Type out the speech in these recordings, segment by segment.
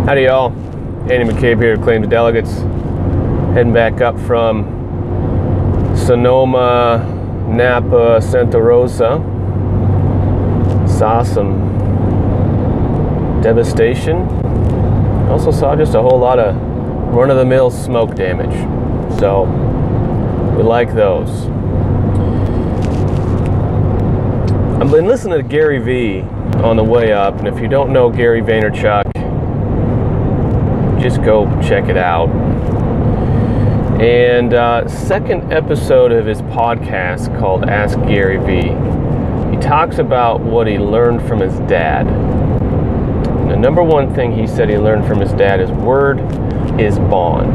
Howdy y'all, Andy McCabe here, Claims Delegates, heading back up from Sonoma, Napa, Santa Rosa. Saw some devastation. Also saw just a whole lot of run-of-the-mill smoke damage. So, we like those. I've been listening to Gary Vee on the way up, and if you don't know Gary Vaynerchuk, just go check it out. And second episode of his podcast called Ask Gary Vee, he talks about what he learned from his dad. The number one thing he said he learned from his dad is word is bond.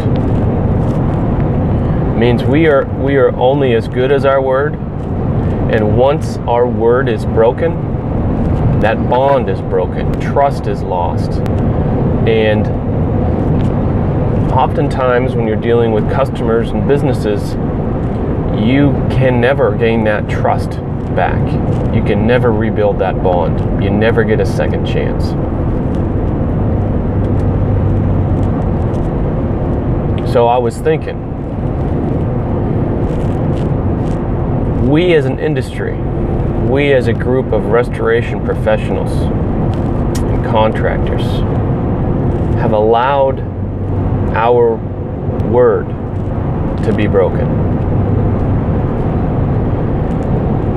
It means we are only as good as our word, and once our word is broken, that bond is broken, trust is lost. And oftentimes when you're dealing with customers and businesses, you can never gain that trust back. You can never rebuild that bond. You never get a second chance. So I was thinking, we as an industry, we as a group of restoration professionals and contractors have allowed our word to be broken.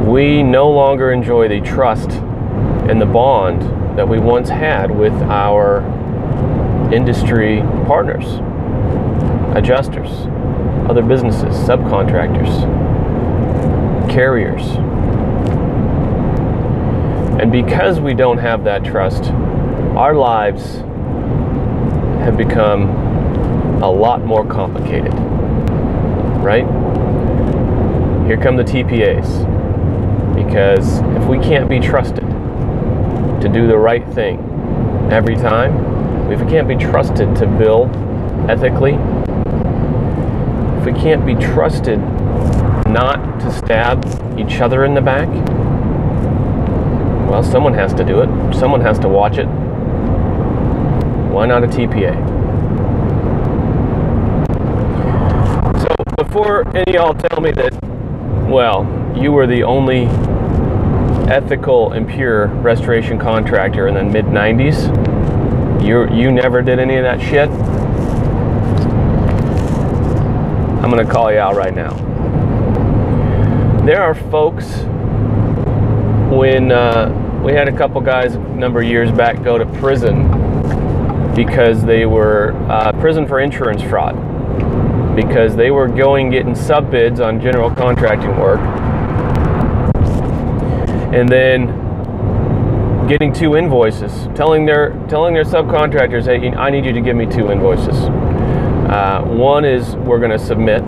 We no longer enjoy the trust and the bond that we once had with our industry partners, adjusters, other businesses, subcontractors, carriers. And because we don't have that trust, our lives have become a lot more complicated, right? Here come the TPAs. Because if we can't be trusted to do the right thing every time, if we can't be trusted to bill ethically, if we can't be trusted not to stab each other in the back, well, someone has to do it. Someone has to watch it. Why not a TPA? So before any of y'all tell me that, well, you were the only ethical and pure restoration contractor in the mid-90s, you never did any of that shit, I'm gonna call you out right now. There are folks, when we had a couple guys a number of years back go to prison because they were prison for insurance fraud, because they were getting sub bids on general contracting work, and then getting 2 invoices, telling their subcontractors, hey, I need you to give me 2 invoices. One is we're going to submit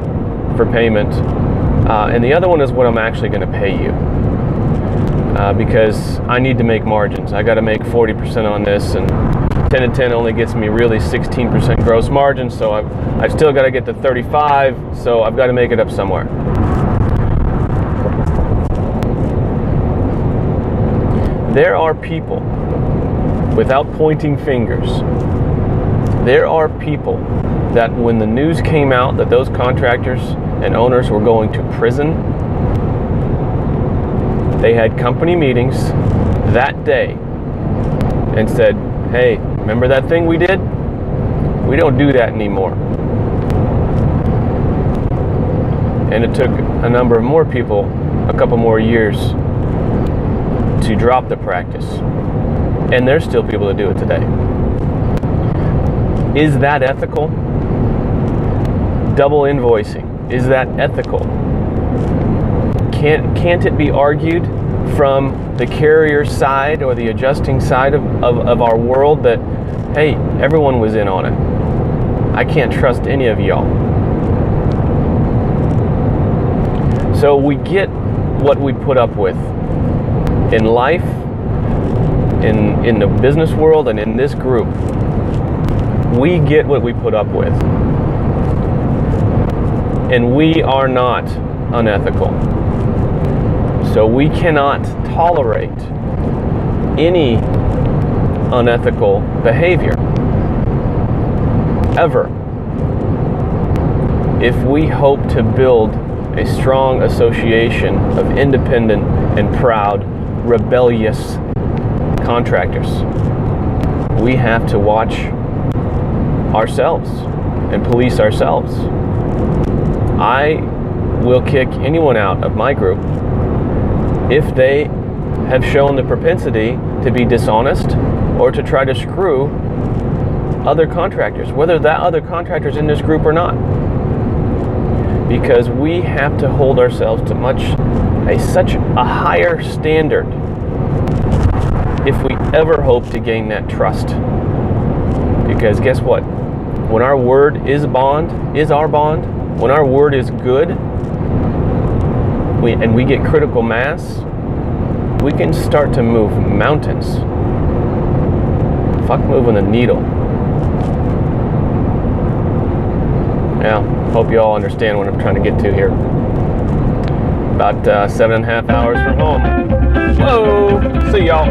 for payment, and the other one is what I'm actually going to pay you, because I need to make margins. I got to make 40% on this, and 10 to 10 only gets me really 16% gross margin, so I've still got to get to 35, so I've got to make it up somewhere. There are people, without pointing fingers, there are people that when the news came out that those contractors and owners were going to prison, they had company meetings that day and said, hey, remember that thing we did? We don't do that anymore. And it took a number of more people a couple more years to drop the practice. And there's still people that do it today. Is that ethical? Double invoicing, is that ethical? Can't it be argued from the carrier side or the adjusting side of our world that, hey, everyone was in on it. I can't trust any of y'all. So we get what we put up with in life, in the business world, and in this group. We get what we put up with. And we are not unethical. So we cannot tolerate any unethical behavior. if we hope to build a strong association of independent and proud, rebellious contractors, we have to watch ourselves and police ourselves. I will kick anyone out of my group if they have shown the propensity to be dishonest or to try to screw other contractors, whether that other contractor's in this group or not. Because we have to hold ourselves to such a higher standard if we ever hope to gain that trust. Because guess what? When our word is our bond, when our word is good, and we get critical mass, we can start to move mountains. Fuck moving the needle. Yeah, hope you all understand what I'm trying to get to here. About 7.5 hours from home. Whoa! See y'all.